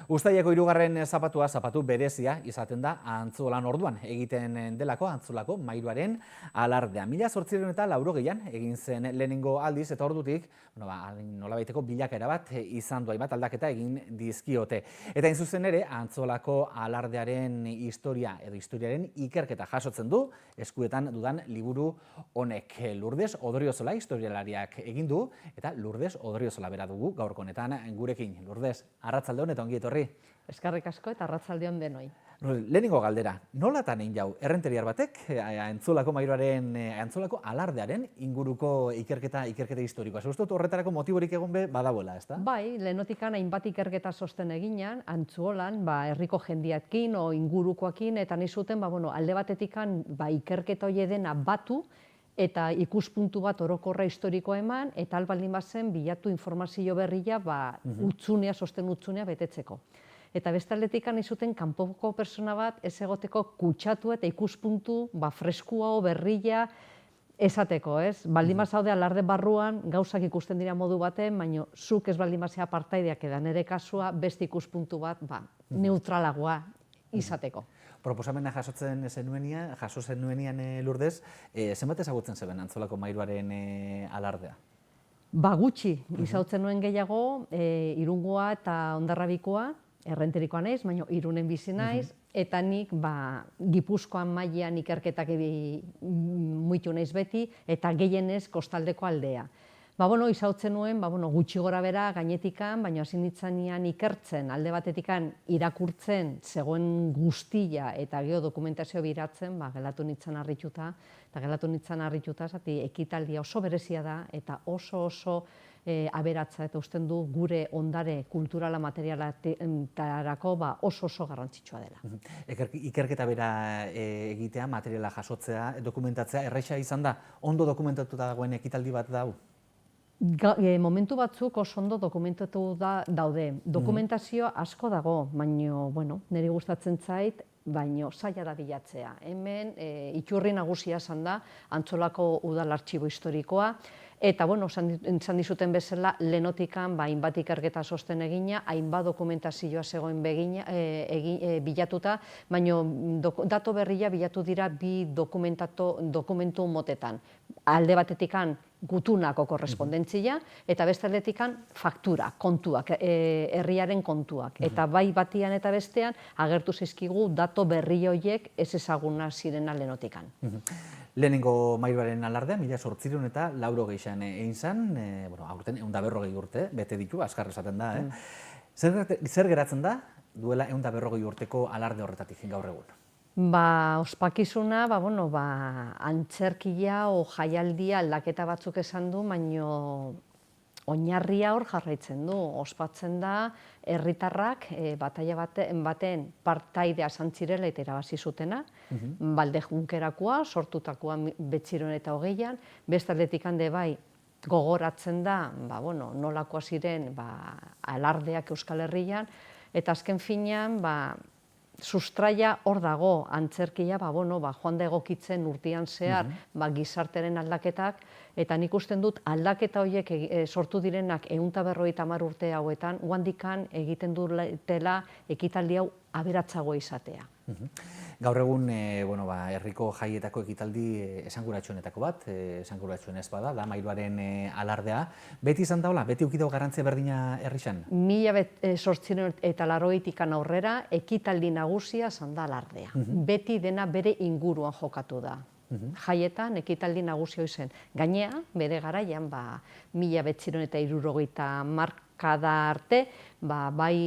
Uztaileko 3. zapatua zapatu berezia izaten da Antzolan orduan egiten delako Antzolako mairuaren alardea. 1880an egin zen lehenengo aldiz eta ordutik nolabaiteko bilakaera bat izan du, hainbat aldaketa egin dizkiote. Eta hain zuzen ere Antzolako alardearen historia edo historiaren ikerketa jasotzen du eskuetan dudan liburu honek. Lourdes Odriozola historialariak egin du eta Lourdes Odriozola bera dugu gaurko honetan gurekin. Lourdes, arratsalde on eta ongi etorri. Eskerrik asko eta arratsalde on denoi. Lehenengo galdera, nolatan egin jau errenteriar batek Antzolako mairuaren, Antzolako alardearen inguruko ikerketa historikoa? Zuztot horretarako motiborik egon be badagoela, ezta? Bai, lehenotikan hainbat ikerketa sosten eginan, Antzolan, herriko jendiakin o ingurukoakin, eta nahi zuten, alde batetikan ikerketa hori dena batu, eta ikuspuntu bat orokorra historikoa eman, eta albaldin bazen bilatu informazio berria sosten utzunea betetzeko. Eta beste aldetikan izuten kanpoko persona bat ez egoteko kutsatu eta ikuspuntu freskua o berria esateko, ez? Baldin bazaude alarde barruan gauzak ikusten dira modu baten, baina zuk ez baldin bazea partaideak edan ere kasua beste ikuspuntu bat neutralagoa izateko. Proposamena jaso zenuenian Lourdes, zenbat ezagutzen zeben Antzolako mairuaren alardea? Gutxi, izautzen nuen gehiago, Irungoa eta Hondarrabikoa, errenterikoa naiz, baina Irunen bizi naiz, eta nik Gipuzkoan mailan ikerketak muitu naiz beti, eta gehienez kostaldeko aldea. Izautzen nuen, gutxi gora bera gainetikan, baina hasi nitzanean ikertzen, alde batetikan irakurtzen, zegoen guztia eta dokumentazio biratzen, gelatu nitzan harrituta, zati ekitaldia oso berezia da, eta oso aberatza eta usten du gure ondare kulturala materialatarako oso garrantzitsua dela. Ikerketa bera egitea, materiala jasotzea, dokumentatzea, erresa izan da, ondo dokumentatuta dagoen ekitaldi bat da hau? Momentu batzuk oso ondo dokumentatu daude. Dokumentazio asko dago, baina niri gustatzen zait, baina zaila da bilatzea. Hemen iturri nagusia izan da Antzolako udal artxibo historikoa, eta esan dizuten bezala lehenotikan hainbat ikerketa sosten egina, hainbat dokumentazioa zegoen bilatuta, baina dato berria bilatu dira bi dokumentu motetan. Alde batetikan gutunako korrespondentzia, eta beste aldetikan faktura, kontuak, herriaren kontuak. Eta bai batian eta bestean agertu zaizkigu dato berri horiek ez ezaguna zirena lehenotikan. Lehenengo mairuaren alardea, 1880an egin zen, aurten 140 urte, bete ditu, azkar esaten da. Zer geratzen da duela 140 urteko alarde horretatik gaur egun? Ospakizuna, antzerkia o jaialdia aldaketa batzuk esan du, baina oinarria hor jarraitzen du. Ospatzen da, herritarrak bataila baten partaidea zantzirela eta irabazi zutena, balde junkerakoa, sortutakoa 1908an, beste aldetik hande gogoratzen da, nolakoa ziren alardeak Euskal Herrian, eta azken finean, sustraia hor dago, antzerkia, joan da egokitzen urtean zehar, gizarteren aldaketak, eta nik usten dut aldaketa horiek sortu direnak 150 urte hauetan, guandikan egiten dutela ekitaldi hau aberatzago izatea. Gaur egun, herriko jaietako ekitaldi esanguratsuenetako bat, esanguratsuenez bada, da mairuaren alardea. Beti izan daola, beti ukidau garrantzia berdina herrixan? 1880 aurrera, ekitaldi nagusia izan da alardea. Beti dena bere inguruan jokatu da. Jaietan ekitaldi nagusia zen. Gainea, bere garaian, 1970 markada arte, bai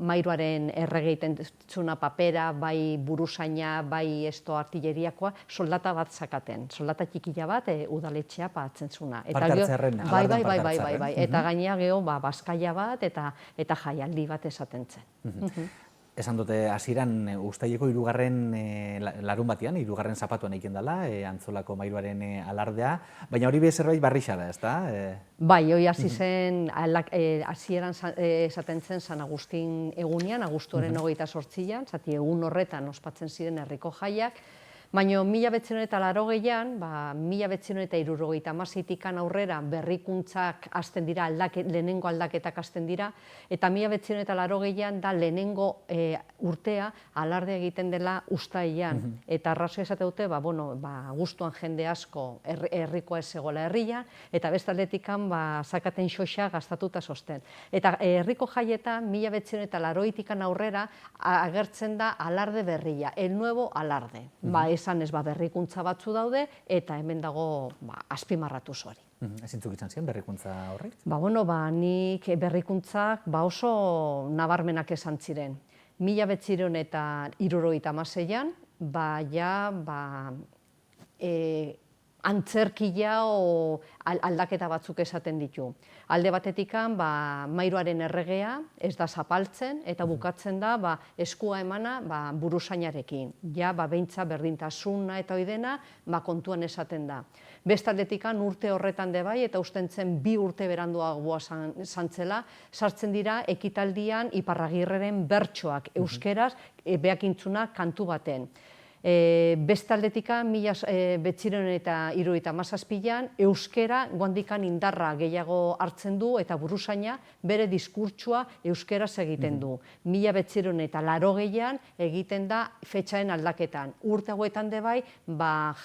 mairuaren erregeiten zuna papera, bai buruzaina, bai artilleriakoa, soldata bat zakaten. Soldata txikila bat, udaletxea patzen zuna. Partartzearen, alardean partartzearen. Bai. Eta gainea geho, bazkaia bat eta jaialdi bat esaten zen. Esan dute hasieran uztaileko 3. larun batean, 3. zapatuan egiten dela, Antzolako mairuaren alardea, baina hori zerbait barrixa da, ezta? Bai, hori hasi zen, hasieran esaten zen San Agustin egunean, abuztuaren 28an, zati egun horretan ospatzen ziren herriko jaiak, Baina 1980an, 1976 aurrera berrikuntzak hasten dira, lehenengo aldaketak hasten dira, eta 1980an da lehenengo urtea alarde egiten dela uztailean. Eta arrazoi esate dute, gustuan jende asko herrikoa ez zegoela herrian, eta beste aldetikan zakaten xoxa gastatuta sosten. Eta herriko jaietan 1980an aurrera agertzen da alarde berria, el nuevo alarde. Esan ez berrikuntza batzu daude, eta hemen dago azpimarratuz hori. Ezintzuk izan ziren berrikuntza horrek? Nik berrikuntzak oso nabarmenak esan ziren. 1976an, antzerkia o aldaketa batzuk esaten ditu. Alde batetikan, mairuaren erregea ez da zapaltzen, eta bukatzen da eskua emana buruzainarekin. Beintza berdintasuna eta oidena kontuan esaten da. Beste aldetikan urte horretan bai, eta usten zen 2 urte beranduagoa zantzela, sartzen dira ekitaldian Iparragirreren bertsoak euskeraz behakintzuna kantu baten. Beste aldetikan 1977an euskera guandikan indarra gehiago hartzen du eta buruzaina bere diskurtsoa euskeraz egiten du. 1980an egiten da fetxaen aldaketan. Urte hauetan bai,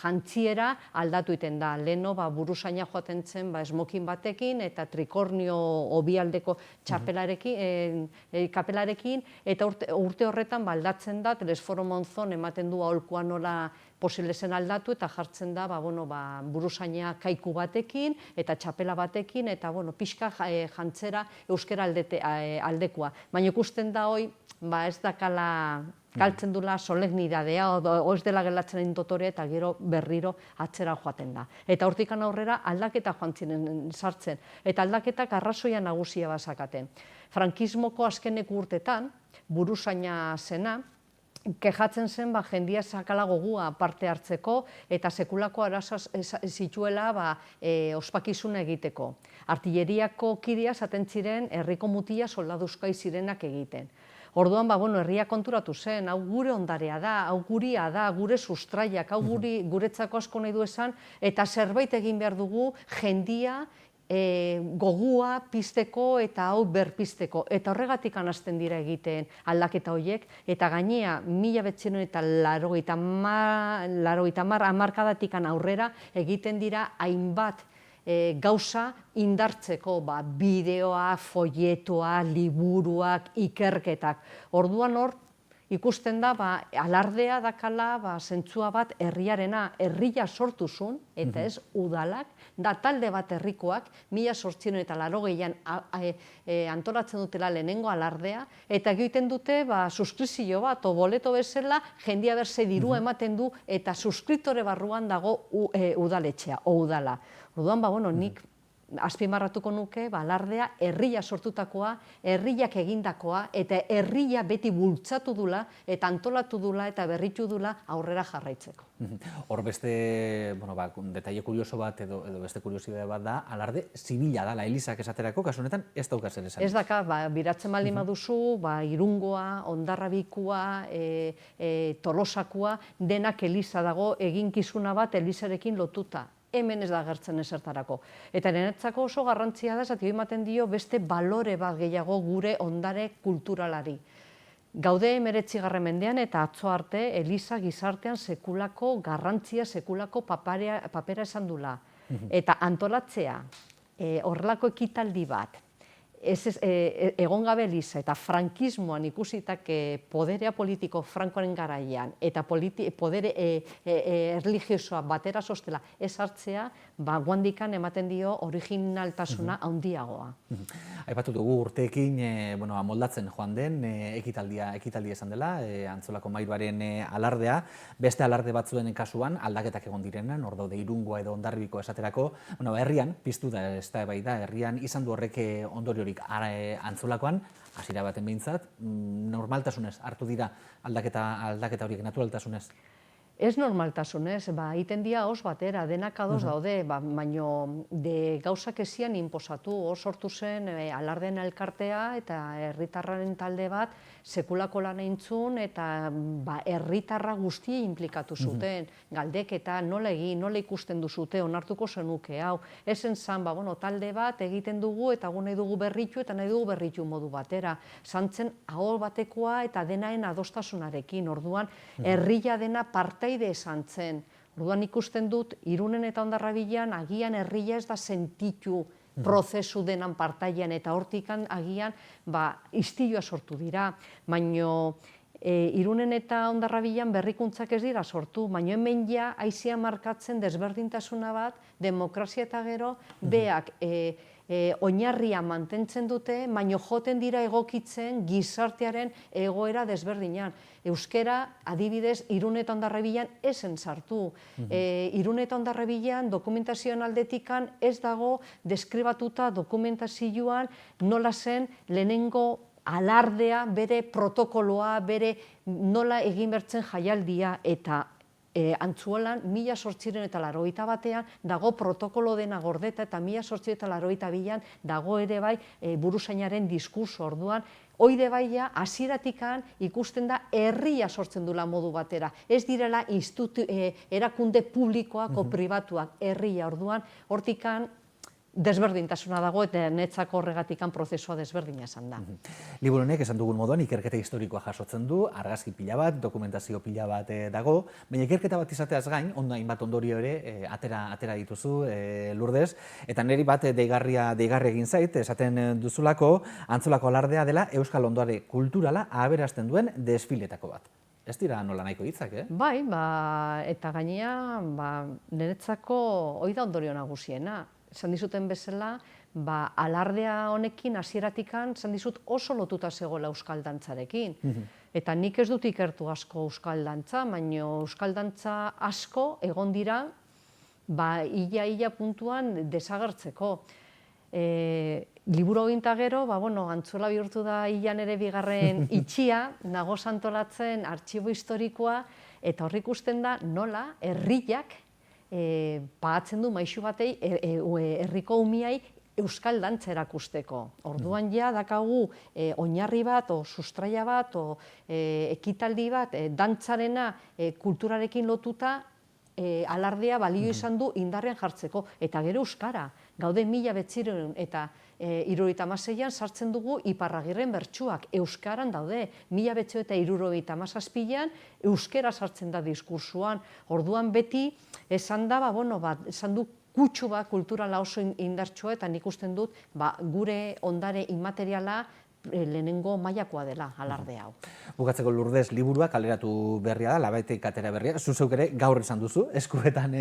jantziera aldatu egiten da. Leheno buruzaina joaten zen esmokin batekin eta trikornio obialdeko kapelarekin, eta urte horretan aldatzen da, Telesforo Monzon ematen du aholkuan nola posible zen aldatu, eta jartzen da buruzaina kaiku batekin eta txapela batekin, eta pixka jantzera euskera aldekoa. Baina ikusten da hoi, ez dakala galtzen dula solemnidadea, o ez dela gelatzen dotorea, eta gero berriro atzera joaten da. Eta hortikan aurrera aldaketa joan ziren sartzen, eta aldaketak arrazoia nagusia bazakaten. Frankismoko azkeneko urtetan, buruzaina zena, kejatzen zen jendia sakala gogua parte hartzeko eta sekulako arazo zituela ospakizuna egiteko. Artilleriako kidea zaten ziren herriko mutila soldaduzkai zirenak egiten. Orduan, herria konturatu zen, hau gure ondarea da, hau guria da, gure sustraiak, hau guretzako asko nahi du esan, eta zerbait egin behar dugu jendia gogua pizteko eta hau berpizteko. Eta horregatik hasten dira egiten aldaketa horiek, eta gainea 1980 hamarkadatik aurrera egiten dira hainbat gauza indartzeko, bideoa, folletoa, liburuak, ikerketak. Orduan hor, ikusten da, alardea dakala zentzua bat herriarena, herria sortu zuen, eta ez udalak, da talde bat herrikoak, 1880an antolatzen dutela lehenengo alardea, eta egiten dute suskrizio bat, o boleto bezala, jendia berze diru ematen du, eta suskriptore barruan dago udaletxea, o udala. Orduan, nik azpimarratuko nuke, alardea herria sortutakoa, herriak egindakoa, eta herria beti bultzatu dula, eta antolatu dula, eta berritu dula aurrera jarraitzeko. Hor beste, detaile kurioso bat, edo beste kuriosidade bat da, alarde zibila dala, Elizak esaterako, kasu honetan, ez dauka zer esan. Ez daka, biratzen baldin baduzu, Irungoa, Hondarrabikua, Tolosakoa, denak Eliza dago, eginkizuna bat Elizarekin lotuta. Hemen ez da agertzen ezertarako. Eta niretzako oso garrantzia da, zati ematen dio beste balore bat gehiago gure ondare kulturalari. Gaude 19. mendean eta atzo arte Eliza gizartean sekulako garrantzia, sekulako papera esan dula. Eta antolatzea, horrelako ekitaldi bat, egon gabe Eliza eta frankismoan ikusitak poderea politiko Frankoaren garaian eta podere erligiosoa batera sostela ez hartzea, guandikan ematen dio originaltasuna handiagoa. Aipatu dugu urteekin moldatzen joan den ekitaldia esan dela, Antzolako Mairuaren alardea, beste alarde batzuen kasuan aldaketak egon direnean, hor daude Irungoa edo Hondarribiko esaterako, herrian piztu da, ez da bai da, herrian izan du horrek ondoriorik Antzolakoan, hasiera baten behintzat, normaltasunez hartu dira aldaketa horiek, naturaltasunez? Ez normaltasunez, egiten dira os batera, denak ados daude, baino gauzak ezian inposatu, sortu zen alardeen elkartea eta herritarraren talde bat sekulako lan eintzun eta herritarra guztia inplikatu zuten, galdeketa, nola egin, nola ikusten duzute, onartuko zenuke, hau, esen zan, talde bat egiten dugu eta nahi dugu berritu eta nahi dugu berritu modu batera, zantzen aho batekoa eta denaen adostasunarekin, orduan, herria dena partaide esan zen. Orduan ikusten dut, Irunen eta Hondarrabian agian herria ez da sentitu prozesu denan partaian eta hortikan agian istilua sortu dira. Baino Irunen eta Hondarrabian berrikuntzak ez dira sortu, baino hemen ja haizia markatzen desberdintasuna bat, demokrazia eta gero, beak oinarria mantentzen dute, baino joten dira egokitzen gizartearen egoera desberdinan. Euskera, adibidez, Irun eta Hondarrabian esen sartu. Irun eta Hondarrabian dokumentazioan aldetikan ez dago deskribatuta dokumentazioan nola zen lehenengo alardea, bere protokoloa, bere nola egin bertzen jaialdia eta Antzuolan, 1881 dago protokolo dena gordeta eta 1882an dago ere bai buruzainaren diskurso orduan, hoide baia, hasieratikan ikusten da herria sortzen dula modu batera. Ez direla erakunde publikoak o pribatuak herria orduan, hortikan desberdintasuna dago eta netzako horregatikan prozesua desberdina esan da. Liburu honek esan dugun moduan ikerketa historikoa jasotzen du, argazki pila bat, dokumentazio pila bat dago, baina ikerketa bat izateaz gain, hainbat ondorio ere atera dituzu, Lourdes, eta niri bat deigarri egin zait, esaten duzulako, Antzolako alardea dela Euskal Ondare kulturala aberasten duen desfiletako bat. Ez dira nola nahiko hitzak, eh? Bai, eta gainea, niretzako hori da ondorio nagusiena. Esan dizuten bezala, alardea honekin hasieratikan, esan dizut oso lotuta zegoela euskal dantzarekin. Eta nik ez dut ikertu asko euskal dantza, baina euskal dantza asko egon dira, ia puntuan desagertzeko. Liburu eginta gero, Antzuola bihurtu da ilan ere bigarren itxia, nago antolatzen artxibo historikoa, eta hor ikusten da nola herriak pagatzen du maisu batei, herriko umiai, euskal dantza erakusteko. Orduan ja, dakagu oinarri bat, sustraia bat, ekitaldi bat, dantzarena kulturarekin lotuta, alardea balio izan du indarrean jartzeko. Eta gero euskara, gaude 1900 eta 1976an sartzen dugu Iparragirren bertsuak, euskaran daude, 1977an euskara sartzen da diskursuan. Orduan beti esan da, esan du kutsu bat kulturala oso indartsua eta nik usten dut gure ondare inmateriala lehenengo mailakoa dela alarde hau. Bukatzeko Lourdes liburua kaleratu berria da, labaitek atera berria, zuzeuk ere gaur esan duzu, eskuetan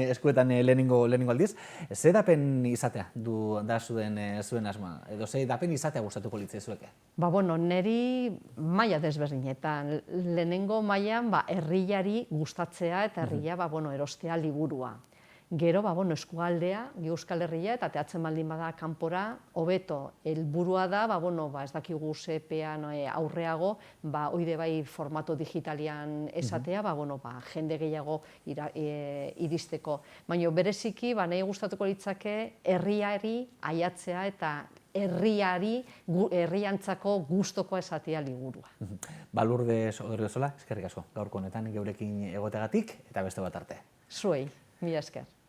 lehenengo aldiz. Ze edapen izatea da zuen asma, edo ze edapen izatea gustatuko litzaizueke? Neri maila desberdinetan, lehenengo mailan herriari gustatzea eta herria erostea liburua. Gero, eskualdea, Euskal Herria, eta teatzen baldin bada kanpora, hobeto, helburua da, ez dakigu zepean aurreago, oide bai formato digitalian esatea, jende gehiago iristeko. Baina bereziki, nahi gustatuko litzake, herriari aiatzea eta herriantzako gustokoa esatea liburua. Lourdes Odriozola, eskerrik asko, gaurko honetan geurekin egoteagatik, eta beste bat arte. Zuei, mila esker.